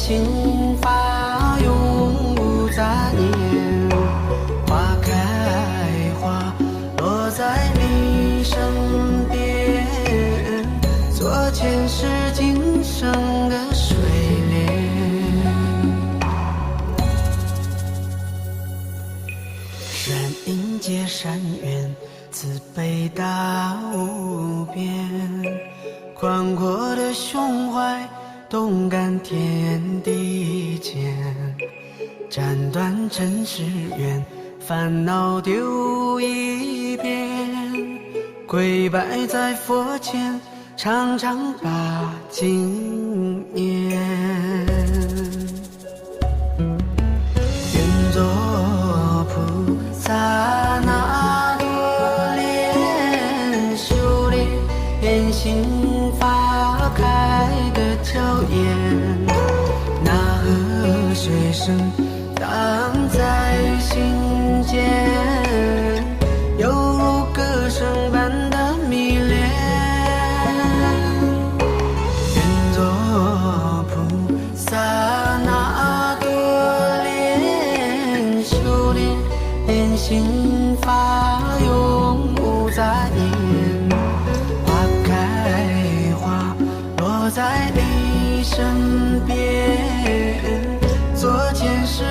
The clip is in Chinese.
心发，永无杂念。花开花落在你身边，做前世今生的水莲。山阴结善缘，慈悲大无边。宽阔的胸怀，动感天地间。斩断尘世缘，烦恼丢一边。跪拜在佛前，常常把经念。愿做菩萨那多莲，修炼心花开的娇艳。那河水声荡在心间，犹如歌声般的迷恋。愿做菩萨那多莲，修炼心发，永无杂念。花开花落在你身边，做前世